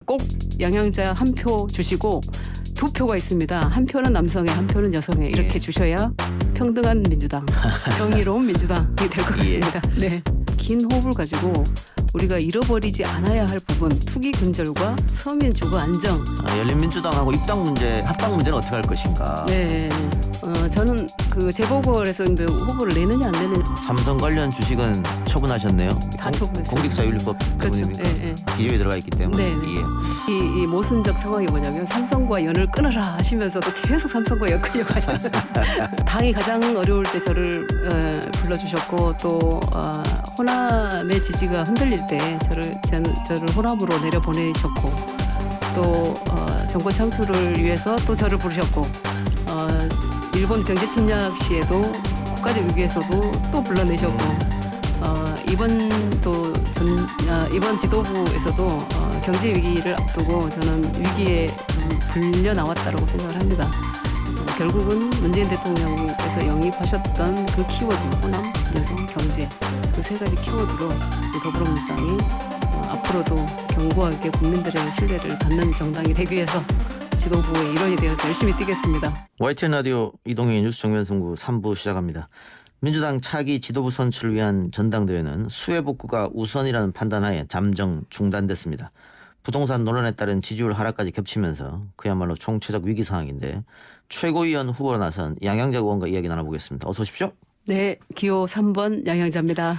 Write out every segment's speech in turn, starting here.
꼭 양양자 한 표 주시고 2표가 있습니다. 한 표는 남성에 한 표는 여성에 이렇게 예. 주셔야 평등한 민주당, 정의로운 민주당이 될 것 같습니다. 네. 긴 호흡을 가지고 우리가 잃어버리지 않아야 할 부분 투기 근절과 서민 주거 안정. 열린민주당하고 입당 문제, 합당 문제는 어떻게 할 것인가. 네. 저는 그 재보궐에서 이제 후보를 내느냐 안 내느냐 삼성 관련 주식은 처분하셨네요. 다 처분했습니다. 공직자윤리법 그렇죠. 때문입니까? 예, 예. 기조에 들어가 있기 때문에. 네, 네. 이 모순적 상황이 뭐냐면 삼성과 연을 끊어라 하시면서도 계속 삼성과 연 끊려고 하셨는데 당이 가장 어려울 때 저를 불러주셨고 또 호남의 지지가 흔들릴 때 저를 호남으로 내려보내셨고 또 정권 창출을 위해서 또 저를 부르셨고 일본 경제 침략 시에도 국가적 위기에서도 또 불러내셨고 이번 지도부에서 경제 위기를 앞두고 저는 위기에 불려 나왔다고 생각을 합니다. 결국은 문재인 대통령께서 영입하셨던 그 키워드 호남, 여성, 경제 그 세 가지 키워드로 더불어민주당이 앞으로도 견고하게 국민들의 신뢰를 받는 정당이 되기 위해서 지도부의 일원이 되어서 열심히 뛰겠습니다. YTN 라디오 이동희 뉴스 정면승부 3부 시작합니다. 민주당 차기 지도부 선출을 위한 전당대회는 수혜 복구가 우선이라는 판단하에 잠정 중단됐습니다. 부동산 논란에 따른 지지율 하락까지 겹치면서 그야말로 총체적 위기 상황인데 최고위원 후보로 나선 양양자 의원과 이야기 나눠보겠습니다. 어서 오십시오. 네, 기호 3번 양양자입니다.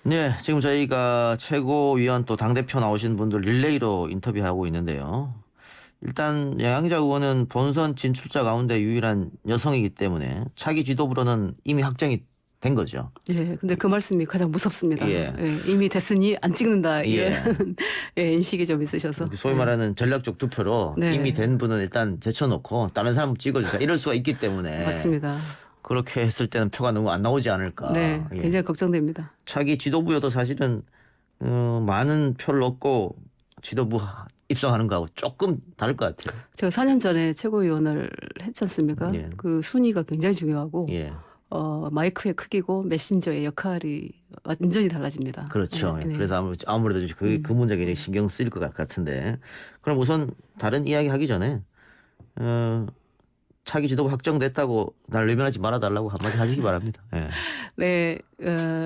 네, 지금 저희가 최고위원 또 당대표 나오신 분들 릴레이로 인터뷰하고 있는데요. 일단 양양자 의원은 본선 진출자 가운데 유일한 여성이기 때문에 차기 지도부로는 이미 확정이 된 거죠. 예, 근데 그 말씀이 가장 무섭습니다. 예. 예, 이미 됐으니 안 찍는다 이런 예, 인식이 좀 있으셔서. 소위 말하는 전략적 투표로 네. 이미 된 분은 일단 제쳐놓고 다른 사람 찍어주자 이럴 수가 있기 때문에 맞습니다. 그렇게 했을 때는 표가 너무 안 나오지 않을까. 네, 예. 굉장히 걱정됩니다. 차기 지도부여도 사실은 많은 표를 얻고 지도부 입성하는 거하고 조금 다를 것 같아요. 제가 4년 전에 최고위원을 했지 않습니까? 예. 그 순위가 굉장히 중요하고 예, 마이크의 크기고 메신저의 역할이 완전히 달라집니다. 그렇죠. 네, 네. 그래서 아무래도 그 문제가 굉장히 신경 쓰일 것 같은데 그럼 우선 다른 이야기 하기 전에 차기 지도부 확정됐다고 날 외면하지 말아달라고 한마디 하시기 바랍니다. 예. 네,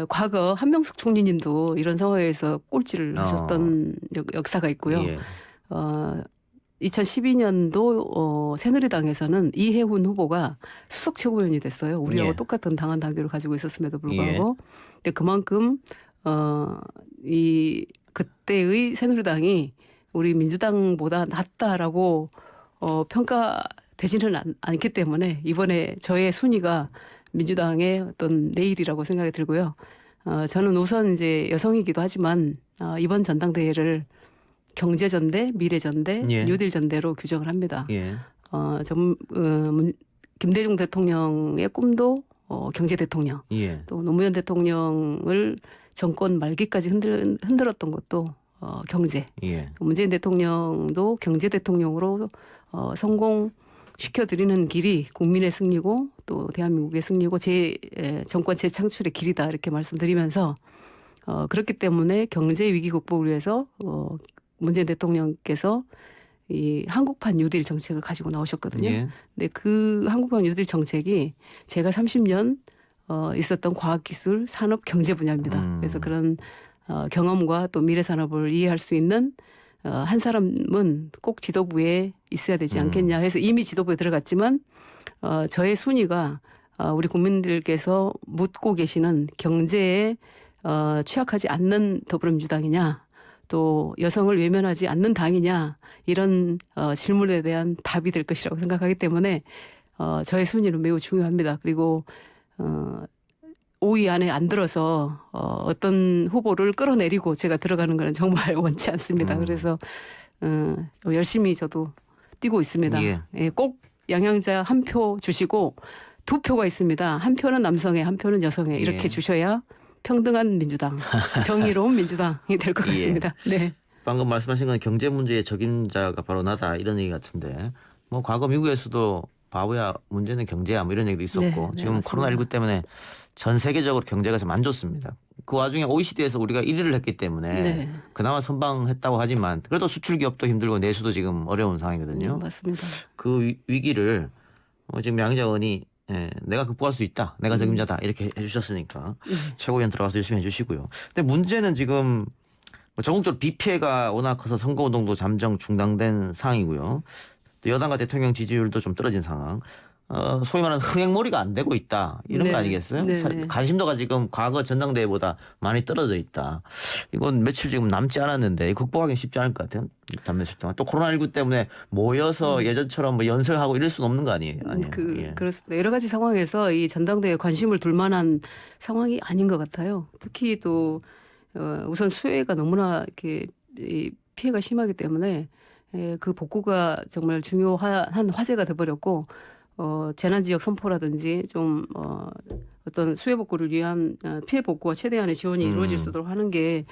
과거 한명숙 총리님도 이런 상황에서 꼴찌를 하셨던 역사가 있고요. 예. 2012년도 새누리당에서는 이해훈 후보가 수석 최고위원이 됐어요. 우리하고 예. 똑같은 당헌 당규를 가지고 있었음에도 불구하고, 근데 그만큼 그때의 새누리당이 우리 민주당보다 낫다라고 평가되지는 않기 때문에 이번에 저의 순위가 민주당의 어떤 내일이라고 생각이 들고요. 저는 우선 이제 여성이기도 하지만 이번 전당대회를 경제전대, 미래전대, 예. 뉴딜 전대로 규정을 합니다. 예. 김대중 대통령의 꿈도 경제 대통령, 예. 또 노무현 대통령을 정권 말기까지 흔들었던 것도 경제. 예. 문재인 대통령도 경제 대통령으로 성공시켜드리는 길이 국민의 승리고 또 대한민국의 승리고 정권 재창출의 길이다 이렇게 말씀드리면서 그렇기 때문에 경제 위기 극복을 위해서 문재인 대통령께서 이 한국판 뉴딜 정책을 가지고 나오셨거든요. 예. 근데 그 한국판 뉴딜 정책이 제가 30년 있었던 과학기술, 산업, 경제 분야입니다. 그래서 그런 경험과 또 미래 산업을 이해할 수 있는 한 사람은 꼭 지도부에 있어야 되지 않겠냐 해서 이미 지도부에 들어갔지만 저의 순위가 우리 국민들께서 묻고 계시는 경제에 취약하지 않는 더불어민주당이냐 또 여성을 외면하지 않는 당이냐 이런 질문에 대한 답이 될 것이라고 생각하기 때문에 저의 순위는 매우 중요합니다. 그리고 5위 안에 안 들어서 어떤 후보를 끌어내리고 제가 들어가는 것은 정말 원치 않습니다. 그래서 열심히 저도 뛰고 있습니다. 예. 예, 꼭 양양자 한 표 주시고 2표가 있습니다. 한 표는 남성에 한 표는 여성에 이렇게 예. 주셔야 평등한 민주당, 정의로운 민주당이 될 것 같습니다. 네. 방금 말씀하신 건 경제 문제의 적임자가 바로 나다 이런 얘기 같은데 뭐 과거 미국에서도 바보야 문제는 경제야 뭐 이런 얘기도 있었고 네, 네, 지금 맞습니다. 코로나19 때문에 전 세계적으로 경제가 좀 안 좋습니다. 그 와중에 OECD에서 우리가 1위를 했기 때문에 네. 그나마 선방했다고 하지만 그래도 수출 기업도 힘들고 내수도 지금 어려운 상황이거든요. 맞습니다. 그 위기를 지금 양희자 의원이 내가 극복할 수 있다. 내가 책임자다. 이렇게 해주셨으니까 최고위원 들어가서 열심히 해주시고요. 근데 문제는 지금 전국적으로 비 피해가 워낙 커서 선거운동도 잠정 중단된 상황이고요. 또 여당과 대통령 지지율도 좀 떨어진 상황. 소위 말하는 흥행몰이가 안 되고 있다. 이런 네. 거 아니겠어요? 네. 관심도가 지금 과거 전당대회보다 많이 떨어져 있다. 이건 며칠 지금 남지 않았는데 극복하기는 쉽지 않을 것 같아요. 단몇칠 동안. 또 코로나19 때문에 모여서 예전처럼 뭐 연설하고 이럴 수는 없는 거 아니에요? 예. 그렇습니다. 여러 가지 상황에서 이 전당대회에 관심을 둘 만한 상황이 아닌 것 같아요. 특히 또 우선 수해가 너무나 이렇게 이 피해가 심하기 때문에 그 복구가 정말 중요한 화제가 돼버렸고 재난지역 선포라든지 좀 어떤 수해 복구를 위한 피해 복구와 최대한의 지원이 이루어질 수 있도록 하는 게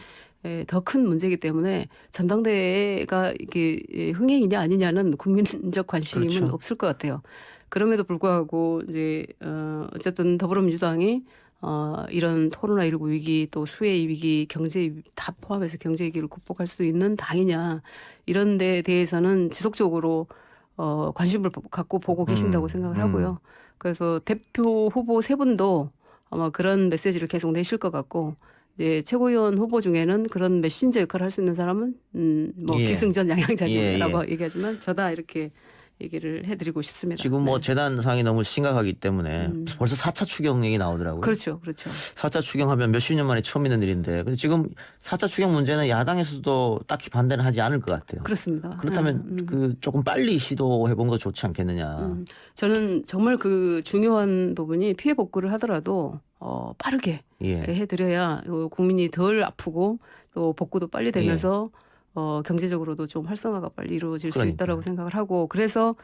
더 큰 문제이기 때문에 전당대회가 이게 흥행이냐 아니냐는 국민적 관심은 그렇죠. 없을 것 같아요. 그럼에도 불구하고 이제 어쨌든 더불어민주당이 이런 코로나19 위기 또 수해 위기 경제 위기 다 포함해서 경제 위기를 극복할 수 있는 당이냐 이런 데에 대해서는 지속적으로 관심을 갖고 보고 계신다고 생각을 하고요. 그래서 대표 후보 세 분도 아마 그런 메시지를 계속 내실 것 같고 이제 최고위원 후보 중에는 그런 메신저 역할을 할 수 있는 사람은 뭐 예. 기승전 양양자신이라고 예. 얘기하지만 저다 이렇게 얘기를 해드리고 싶습니다. 지금 뭐 네. 재난 상황이 너무 심각하기 때문에 벌써 4차 추경 얘기 나오더라고요. 그렇죠. 4차 추경하면 몇십 년 만에 처음 있는 일인데 근데 지금 4차 추경 문제는 야당에서도 딱히 반대는 하지 않을 것 같아요. 그렇습니다. 그렇다면 그 조금 빨리 시도해 본 거 좋지 않겠느냐. 저는 정말 그 중요한 부분이 피해 복구를 하더라도 빠르게 예. 해드려야 국민이 덜 아프고 또 복구도 빨리 되면서 경제적으로도 좀 활성화가 빨리 이루어질 수 그러니까요. 있다라고 생각을 하고 그래서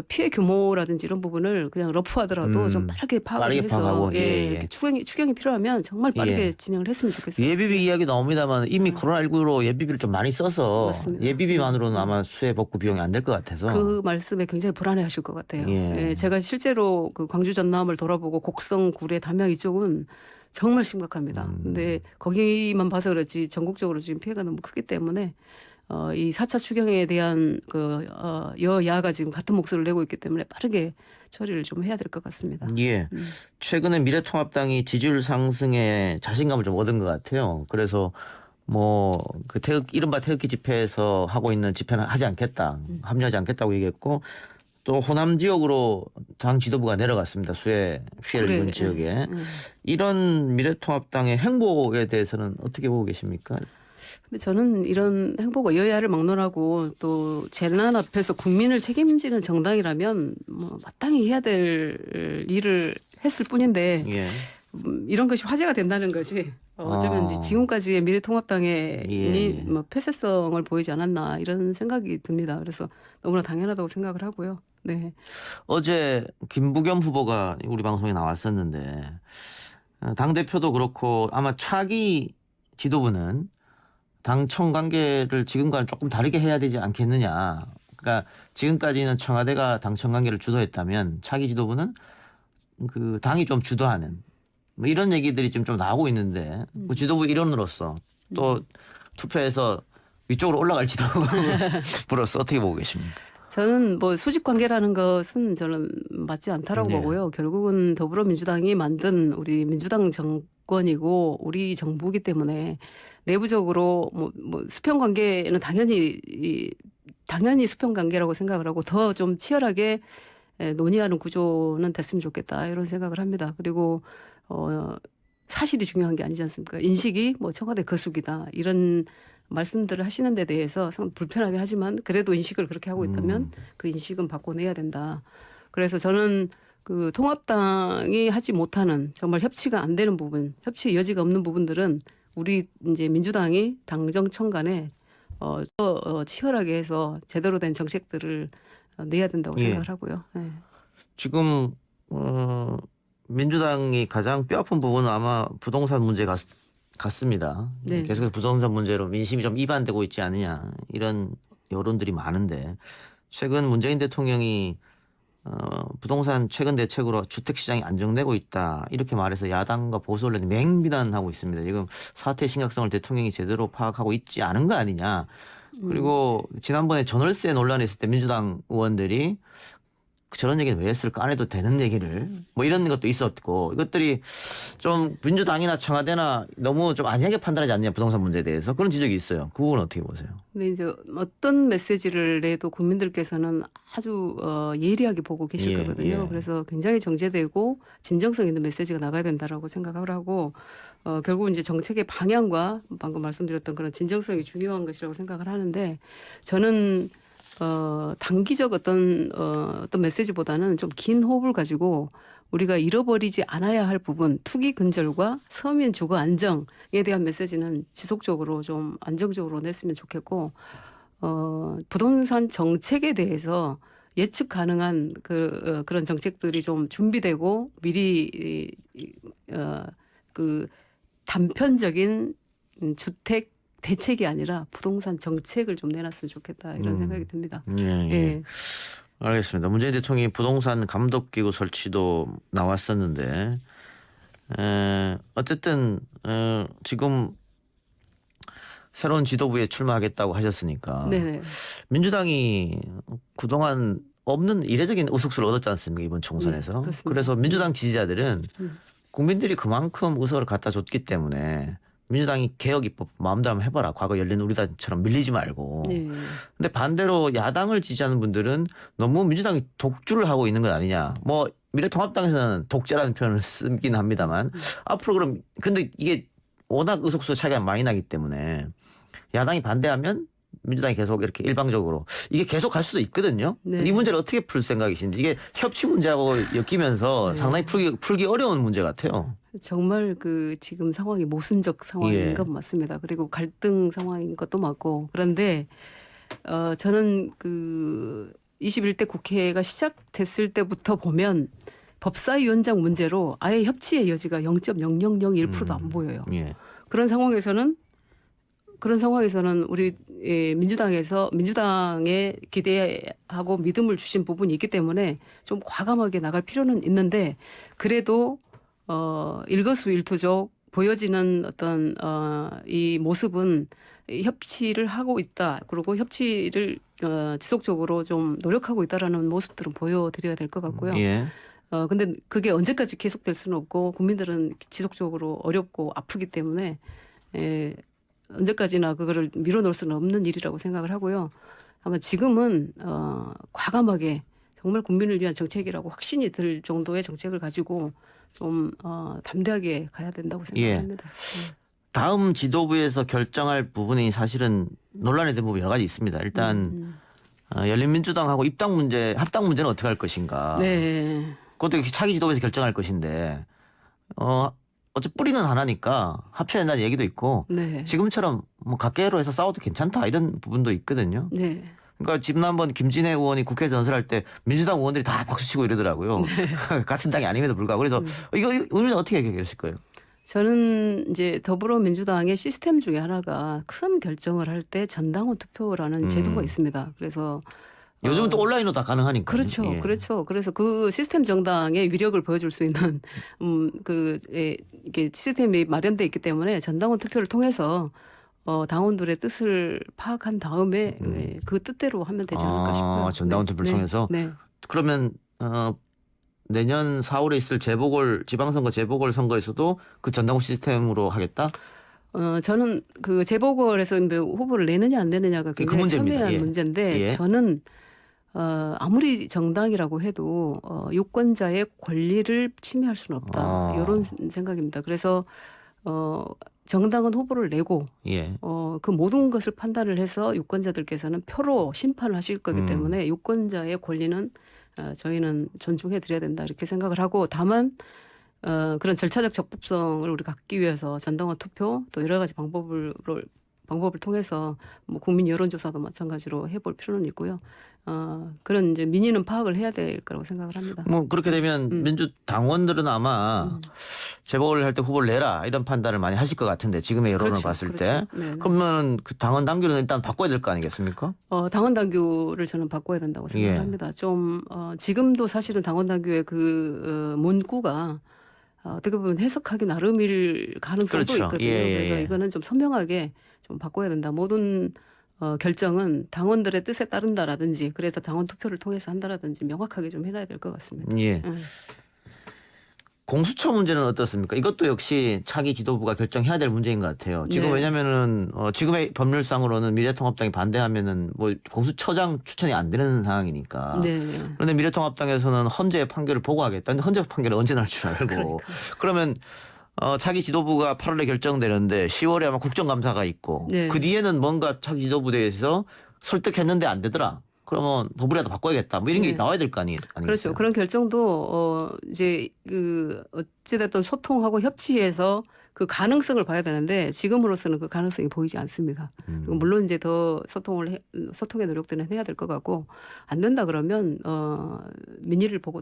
피해 규모라든지 이런 부분을 그냥 러프하더라도 좀 빠르게 파악을 빠르게 해서 파악하고, 예. 이렇게 추경이 필요하면 정말 빠르게 예. 진행을 했으면 좋겠어요. 예비비 이야기 나옵니다만 이미 코로나19로 예비비를 좀 많이 써서 맞습니다. 예비비만으로는 아마 수해 복구 비용이 안 될 것 같아서 그 말씀에 굉장히 불안해하실 것 같아요. 예. 예, 제가 실제로 그 광주 전남을 돌아보고 곡성, 구례, 담양 이쪽은 정말 심각합니다. 근데 거기만 봐서 그렇지 전국적으로 지금 피해가 너무 크기 때문에 이 4차 추경에 대한 그 여야가 지금 같은 목소리를 내고 있기 때문에 빠르게 처리를 좀 해야 될 것 같습니다. 예. 최근에 미래통합당이 지지율 상승에 자신감을 좀 얻은 것 같아요. 그래서 뭐 그 이른바 태극기 집회에서 하고 있는 집회는 하지 않겠다, 합류하지 않겠다고 얘기했고 또 호남 지역으로 당 지도부가 내려갔습니다. 수해 피해를 그래, 입은 지역에. 이런 미래통합당의 행보에 대해서는 어떻게 보고 계십니까? 근데 저는 이런 행보가 여야를 막론하고 또 재난 앞에서 국민을 책임지는 정당이라면 뭐 마땅히 해야 될 일을 했을 뿐인데 예. 이런 것이 화제가 된다는 것이 어쩌면 이제 지금까지의 미래통합당이 예. 뭐 폐쇄성을 보이지 않았나 이런 생각이 듭니다. 그래서 너무나 당연하다고 생각을 하고요. 네. 어제 김부겸 후보가 우리 방송에 나왔었는데 당 대표도 그렇고 아마 차기 지도부는 당청 관계를 지금과는 조금 다르게 해야 되지 않겠느냐. 그러니까 지금까지는 청와대가 당청 관계를 주도했다면 차기 지도부는 그 당이 좀 주도하는 뭐 이런 얘기들이 지금 좀 나오고 있는데 그 지도부 일원으로서 또 투표해서 위쪽으로 올라갈 지도부로서 어떻게 보고 계십니까? 저는 뭐 수직 관계라는 것은 저는 맞지 않다라고 네. 보고요. 결국은 더불어민주당이 만든 우리 민주당 정권이고 우리 정부이기 때문에 내부적으로 뭐 수평 관계는 당연히 수평 관계라고 생각을 하고 더 좀 치열하게 논의하는 구조는 됐으면 좋겠다 이런 생각을 합니다. 그리고 사실이 중요한 게 아니지 않습니까? 인식이 뭐 청와대 거수기다 이런 말씀들을 하시는 데 대해서 상당히 불편하긴 하지만 그래도 인식을 그렇게 하고 있다면 그 인식은 바꿔내야 된다. 그래서 저는 그 통합당이 하지 못하는 정말 협치가 안 되는 부분, 협치의 여지가 없는 부분들은 우리 이제 민주당이 당정청 간에 치열하게 해서 제대로 된 정책들을 내야 된다고 예. 생각을 하고요. 네. 지금 민주당이 가장 뼈아픈 부분은 아마 부동산 문제 같습니다. 네. 계속해서 부동산 문제로 민심이 좀 이반되고 있지 않느냐 이런 여론들이 많은데 최근 문재인 대통령이 부동산 최근 대책으로 주택 시장이 안정되고 있다 이렇게 말해서 야당과 보수 언론이 맹비난하고 있습니다. 지금 사태의 심각성을 대통령이 제대로 파악하고 있지 않은 거 아니냐. 그리고 지난번에 전월세 논란이 있을 때 민주당 의원들이 저런 얘기는 왜 했을까 안 해도 되는 얘기를 뭐 이런 것도 있었고 이것들이 좀 민주당이나 청와대나 너무 좀 안이하게 판단하지 않냐 부동산 문제에 대해서 그런 지적이 있어요. 그 부분 어떻게 보세요? 근데 이제 어떤 메시지를 내도 국민들께서는 아주 예리하게 보고 계실 예, 거거든요. 예. 그래서 굉장히 정제되고 진정성 있는 메시지가 나가야 된다라고 생각을 하고 결국 이제 정책의 방향과 방금 말씀드렸던 그런 진정성이 중요한 것이라고 생각을 하는데 저는 단기적 어떤 메시지보다는 좀 긴 호흡을 가지고 우리가 잃어버리지 않아야 할 부분, 투기 근절과 서민 주거 안정에 대한 메시지는 지속적으로 좀 안정적으로 냈으면 좋겠고, 부동산 정책에 대해서 예측 가능한 그런 정책들이 좀 준비되고 미리 그 단편적인 주택 대책이 아니라 부동산 정책을 좀 내놨으면 좋겠다 이런 생각이 듭니다. 예, 예. 예. 알겠습니다. 문재인 대통령이 부동산 감독기구 설치도 나왔었는데 어쨌든 지금 새로운 지도부에 출마하겠다고 하셨으니까 네네. 민주당이 그동안 없는 이례적인 의석수를 얻었지 않습니까 이번 총선에서. 네, 그렇습니다. 그래서 민주당 지지자들은 음. 국민들이 그만큼 의석을 갖다 줬기 때문에 민주당이 개혁 입법 마음대로 한번 해봐라. 과거 열린 우리당처럼 밀리지 말고. 네. 근데 반대로 야당을 지지하는 분들은 너무 민주당이 독주를 하고 있는 것 아니냐. 뭐 미래통합당에서는 독재라는 표현을 쓰긴 합니다만 앞으로 그럼 근데 이게 워낙 의석수 차이가 많이 나기 때문에 야당이 반대하면 민주당이 계속 이렇게 일방적으로 이게 계속 갈 수도 있거든요. 네. 이 문제를 어떻게 풀 생각이신지 이게 협치 문제하고 엮이면서 네. 상당히 풀기 어려운 문제 같아요. 정말 그 지금 상황이 모순적 상황인 예. 건 맞습니다. 그리고 갈등 상황인 것도 맞고 그런데 저는 그 21대 국회가 시작됐을 때부터 보면 법사위원장 문제로 아예 협치의 여지가 0.0001%도 안 보여요. 예. 그런 상황에서는 우리 민주당에 기대하고 믿음을 주신 부분이 있기 때문에 좀 과감하게 나갈 필요는 있는데 그래도 일거수일투족 보여지는 어떤 이 모습은 협치를 하고 있다. 그리고 협치를 지속적으로 좀 노력하고 있다라는 모습들은 보여드려야 될 것 같고요. 예. 근데 그게 언제까지 계속될 수는 없고 국민들은 지속적으로 어렵고 아프기 때문에 언제까지나 그거를 밀어놓을 수는 없는 일이라고 생각을 하고요. 아마 지금은 과감하게 정말 국민을 위한 정책이라고 확신이 들 정도의 정책을 가지고 좀 담대하게 가야 된다고 생각합니다. 다음 지도부에서 결정할 부분이 사실은 논란이 된 부분이 여러 가지 있습니다. 일단 열린민주당하고 합당 문제는 어떻게 할 것인가. 네. 그것도 차기 지도부에서 결정할 것인데 어째 뿌리는 하나니까 합쳐야 된다는 얘기도 있고 네. 지금처럼 뭐 각계로 해서 싸워도 괜찮다 이런 부분도 있거든요. 네. 그러니까 지난번 김진애 의원이 국회에서 연설할 때 민주당 의원들이 다 박수치고 이러더라고요. 같은 당이 아님에도 불구하고. 그래서 이거 의원은 어떻게 해결하실 거예요? 저는 이제 더불어민주당의 시스템 중에 하나가 큰 결정을 할 때 전당원 투표라는 제도가 있습니다. 그래서 요즘은 또 온라인으로 다 가능하니까. 그렇죠, 예. 그렇죠. 그래서 그 시스템 정당의 위력을 보여줄 수 있는 이게 시스템이 마련돼 있기 때문에 전당원 투표를 통해서 당원들의 뜻을 파악한 다음에 그 뜻대로 하면 되지 않을까 싶어요. 전당원 투표를 통해서. 네. 그러면 내년 4월에 있을 지방선거 재보궐 선거에서도 그 전당원 시스템으로 하겠다? 저는 그 재보궐에서 후보를 내느냐 안 내느냐가 굉장히 첨예한 문제인데 저는 아무리 정당이라고 해도 유권자의 권리를 침해할 수는 없다. 이런 생각입니다. 그래서 정당은 후보를 내고 그 모든 것을 판단을 해서 유권자들께서는 표로 심판을 하실 거기 때문에 유권자의 권리는 저희는 존중해 드려야 된다 이렇게 생각을 하고 다만 그런 절차적 적법성을 우리가 갖기 위해서 전당원 투표 또 여러 가지 방법을 통해서 뭐 국민 여론조사도 마찬가지로 해볼 필요는 있고요. 그런 이제 민의는 파악을 해야 될 거라고 생각을 합니다. 뭐 그렇게 되면 민주당원들은 아마 재보궐 할 때 후보를 내라 이런 판단을 많이 하실 것 같은데 지금의 여론을 그렇죠. 봤을 그렇죠. 때 네네. 그러면 그 당원 당규는 일단 바꿔야 될 거 아니겠습니까? 당원 당규를 저는 바꿔야 된다고 생각합니다. 좀 지금도 사실은 당원 당규의 그 문구가 어떻게 보면 해석하기 나름일 가능성도 그렇죠. 있거든요. 그래서 이거는 좀 선명하게 좀 바꿔야 된다. 모든 결정은 당원들의 뜻에 따른다라든지 그래서 당원 투표를 통해서 한다라든지 명확하게 좀 해놔야 될 것 같습니다. 예. 공수처 문제는 어떻습니까? 이것도 역시 차기 지도부가 결정해야 될 문제인 것 같아요. 지금 네. 왜냐면은 지금의 법률상으로는 미래통합당이 반대하면은 뭐 공수처장 추천이 안 되는 상황이니까. 네. 그런데 미래통합당에서는 헌재 판결을 보고하겠다. 근데 헌재 판결은 언제 날 줄 알고. 그러니까. 그러면 차기 지도부가 8월에 결정되는데 10월에 아마 국정감사가 있고 네. 그 뒤에는 뭔가 차기 지도부대에서 설득했는데 안 되더라. 그러면 법이라도 바꿔야겠다. 뭐 이런 게 네. 나와야 될 거 아니겠어요? 그렇죠. 그런 결정도 이제 그 어찌됐든 소통하고 협치해서 그 가능성을 봐야 되는데 지금으로서는 그 가능성이 보이지 않습니다. 그리고 물론 이제 더 소통의 노력들은 해야 될 것 같고 안 된다 그러면 민의를 보고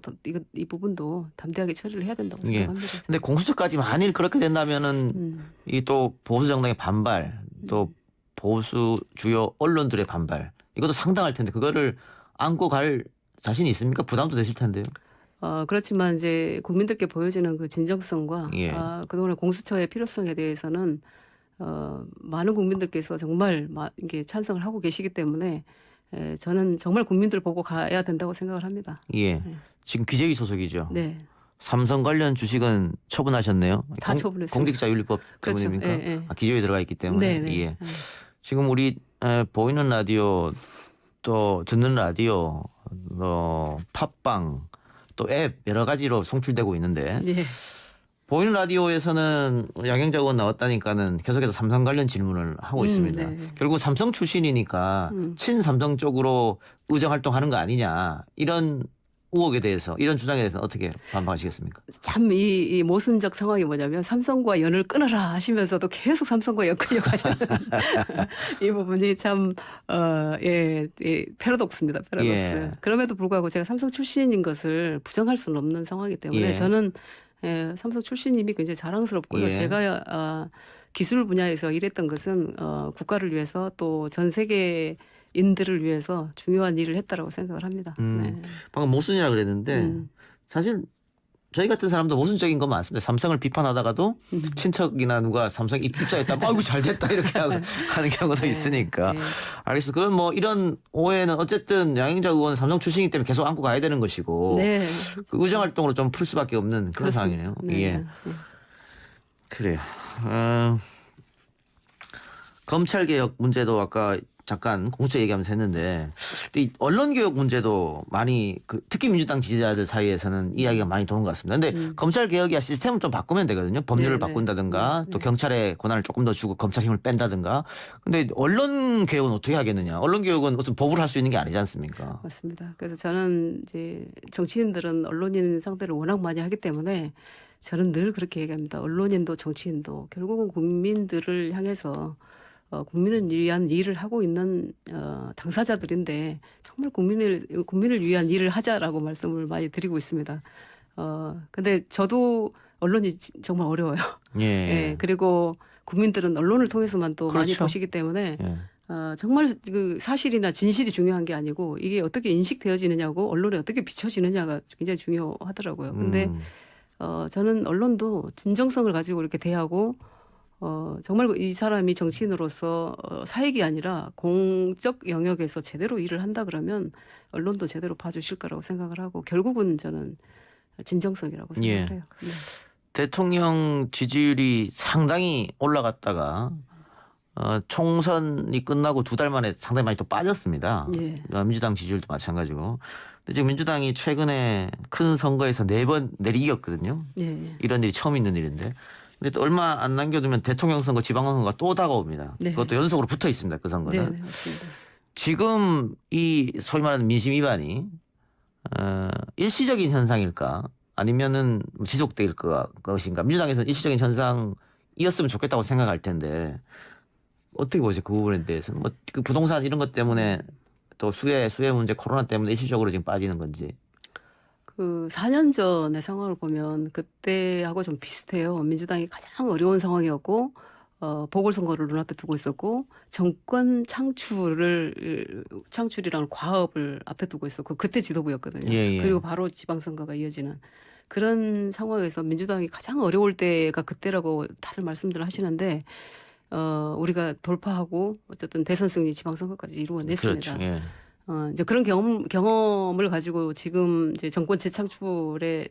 이 부분도 담대하게 처리를 해야 된다고 생각합니다. 근데 공수처까지 만일 그렇게 된다면은 이 또 보수 정당의 반발, 또 보수 주요 언론들의 반발 이것도 상당할 텐데 그거를 안고 갈 자신이 있습니까? 부담도 되실 텐데요. 그렇지만 이제 국민들께 보여지는 그 진정성과 예. 그동안의 공수처의 필요성에 대해서는 많은 국민들께서 정말 이게 찬성을 하고 계시기 때문에 저는 정말 국민들 보고 가야 된다고 생각을 합니다. 예. 네. 지금 기재위 소속이죠. 네. 삼성 관련 주식은 처분하셨네요. 다 처분했습니다. 공직자윤리법 그렇죠. 때문입니까? 예, 예. 기재위에 들어가 있기 때문에. 네, 네. 예. 지금 우리 보이는 라디오 또 듣는 라디오 팟빵 또 앱 여러 가지로 송출되고 있는데 예. 보이는 라디오에서는 양영자 의원 나왔다니까는 계속해서 삼성 관련 질문을 하고 있습니다. 네. 결국 삼성 출신이니까 친삼성 쪽으로 의정 활동하는 거 아니냐 이런 의혹에 대해서 이런 주장에 대해서 어떻게 반박하시겠습니까? 참 이 모순적 상황이 뭐냐면 삼성과 연을 끊어라 하시면서도 계속 삼성과 연 끊려고 하시는 이 부분이 참 패러독스입니다. 패러독스. 예. 그럼에도 불구하고 제가 삼성 출신인 것을 부정할 수는 없는 상황이기 때문에 예. 저는 삼성 출신임이 굉장히 자랑스럽고요. 예. 제가 기술 분야에서 일했던 것은 국가를 위해서 또 전 세계 인들을 위해서 중요한 일을 했다라고 생각을 합니다. 네. 방금 모순이라 그랬는데 사실 저희 같은 사람도 모순적인 건 많습니다. 삼성을 비판하다가도 친척이나 누가 삼성 입사했다, 아이고 잘 됐다 이렇게 하는 경우도 있으니까. 네. 알겠어. 그건 뭐 이런 오해는 어쨌든 양영자 의원은 삼성 출신이기 때문에 계속 안고 가야 되는 것이고 네. 그 의정 활동으로 좀 풀 수밖에 없는 그런 상황이네요. 네. 예, 그래요. 검찰 개혁 문제도 아까 잠깐 공수처 얘기하면서 했는데 이 언론 개혁 문제도 많이 특히 민주당 지지자들 사이에서는 이야기가 많이 도는 것 같습니다. 근데 검찰 개혁이야 시스템을 좀 바꾸면 되거든요. 법률을 네, 바꾼다든가 네. 또 경찰의 권한을 조금 더 주고 검찰 힘을 뺀다든가. 근데 언론 개혁은 어떻게 하겠느냐? 언론 개혁은 무슨 법으로 할 수 있는 게 아니지 않습니까? 맞습니다. 그래서 저는 이제 정치인들은 언론인 상대를 워낙 많이 하기 때문에 저는 늘 그렇게 얘기합니다. 언론인도 정치인도 결국은 국민들을 향해서 국민을 위한 일을 하고 있는 당사자들인데 정말 국민을 위한 일을 하자라고 말씀을 많이 드리고 있습니다. 근데 저도 언론이 정말 어려워요. 예. 예. 그리고 국민들은 언론을 통해서만 또 많이 그렇죠. 보시기 때문에 예. 정말 그 사실이나 진실이 중요한 게 아니고 이게 어떻게 인식되어지느냐고 언론에 어떻게 비춰지느냐가 굉장히 중요하더라고요. 근데 저는 언론도 진정성을 가지고 이렇게 대하고 정말 이 사람이 정치인으로서 사익이 아니라 공적 영역에서 제대로 일을 한다 그러면 언론도 제대로 봐주실 거라고 생각을 하고 결국은 저는 진정성이라고 생각을 예. 해요. 네. 대통령 지지율이 상당히 올라갔다가 총선이 끝나고 2달 만에 상당히 많이 또 빠졌습니다. 예. 민주당 지지율도 마찬가지고. 근데 지금 민주당이 최근에 큰 선거에서 4번 내리 이겼거든요. 예. 이런 일이 처음 있는 일인데. 근데 또 얼마 안 남겨두면 대통령 선거, 지방선거가 또 다가옵니다. 네. 그것도 연속으로 붙어 있습니다. 그 선거는. 네, 맞습니다. 지금 이 소위 말하는 민심 위반이 일시적인 현상일까? 아니면은 지속될 것인가? 민주당에서는 일시적인 현상이었으면 좋겠다고 생각할 텐데 어떻게 보세요? 그 부분에 대해서는 뭐 그 부동산 이런 것 때문에 또 수혜 문제 코로나 때문에 일시적으로 지금 빠지는 건지. 그 4년 전의 상황을 보면 그때하고 좀 비슷해요. 민주당이 가장 어려운 상황이었고 보궐선거를 눈앞에 두고 있었고 정권 창출이라는 과업을 앞에 두고 있었고 그때 지도부였거든요. 예, 예. 그리고 바로 지방선거가 이어지는 그런 상황에서 민주당이 가장 어려울 때가 그때라고 다들 말씀들 하시는데 우리가 돌파하고 어쨌든 대선 승리 지방선거까지 이루어냈습니다. 그렇죠. 예. 이제 그런 경험을 가지고 지금 이제 정권 재창출을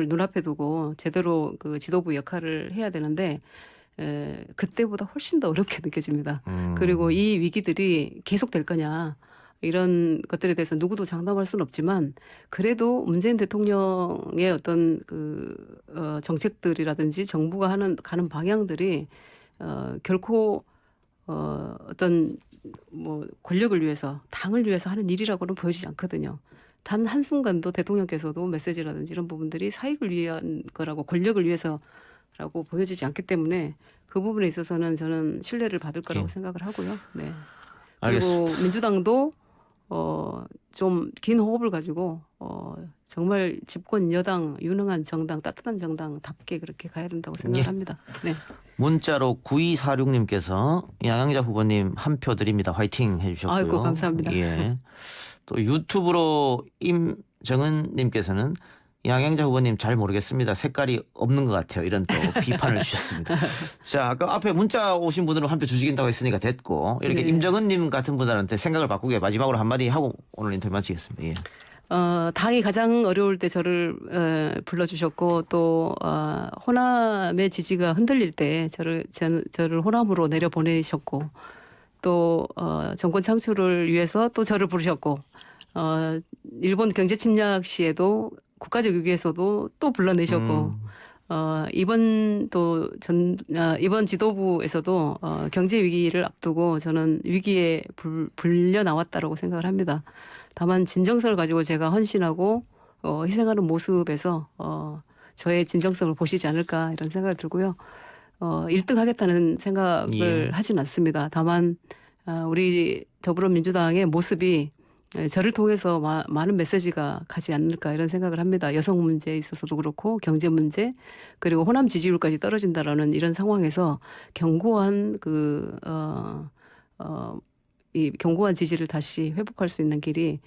눈앞에 두고 제대로 그 지도부 역할을 해야 되는데 그때보다 훨씬 더 어렵게 느껴집니다. 그리고 이 위기들이 계속될 거냐 이런 것들에 대해서 누구도 장담할 수는 없지만 그래도 문재인 대통령의 어떤 정책들이라든지 정부가 가는 방향들이 결코 어떤 뭐 권력을 위해서 당을 위해서 하는 일이라고는 보여지지 않거든요. 단 한순간도 대통령께서도 메시지라든지 이런 부분들이 사익을 위한 거라고 권력을 위해서라고 보여지지 않기 때문에 그 부분에 있어서는 저는 신뢰를 받을 거라고 생각을 하고요. 네. 그리고 알겠습니다. 민주당도 좀 긴 호흡을 가지고 정말 집권 여당 유능한 정당 따뜻한 정당답게 그렇게 가야 된다고 생각을 합니다. 네. 문자로 9246님께서 양양자 후보님 한 표 드립니다. 화이팅 해주셨고요. 아이고 감사합니다. 예. 또 유튜브로 임정은님께서는 양양자 후보님 잘 모르겠습니다. 색깔이 없는 것 같아요. 이런 또 비판을 주셨습니다. 자, 그 앞에 문자 오신 분들은 한 표 주시긴다고 했으니까 됐고 이렇게 네. 임정은님 같은 분들한테 생각을 바꾸게 마지막으로 한마디 하고 오늘 인터뷰 마치겠습니다. 예. 당이 가장 어려울 때 저를 불러주셨고 또 호남의 지지가 흔들릴 때 저를 호남으로 내려 보내셨고 또 정권 창출을 위해서 또 저를 부르셨고 일본 경제 침략 시에도 국가적 위기에서도 또 불러내셨고 이번 지도부에서도 경제 위기를 앞두고 저는 위기에 불려 나왔다라고 생각을 합니다. 다만 진정성을 가지고 제가 헌신하고 희생하는 모습에서 저의 진정성을 보시지 않을까 이런 생각이 들고요. 1등 하겠다는 생각을 하진 않습니다. 다만 우리 더불어민주당의 모습이 저를 통해서 많은 메시지가 가지 않을까 이런 생각을 합니다. 여성 문제에 있어서도 그렇고 경제 문제 그리고 호남 지지율까지 떨어진다라는 이런 상황에서 견고한 이 견고한 지지를 다시 회복할 수 있는 길이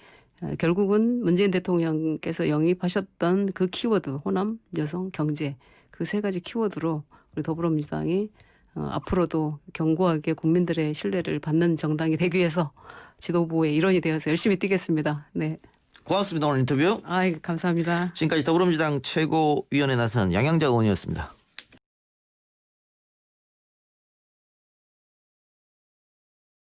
결국은 문재인 대통령께서 영입하셨던 그 키워드 호남, 여성, 경제 그 세 가지 키워드로 우리 더불어민주당이 앞으로도 견고하게 국민들의 신뢰를 받는 정당이 되기 위해서 지도부의 일원이 되어서 열심히 뛰겠습니다. 네. 고맙습니다. 오늘 인터뷰. 감사합니다. 지금까지 더불어민주당 최고위원에 나선 양양자 의원이었습니다.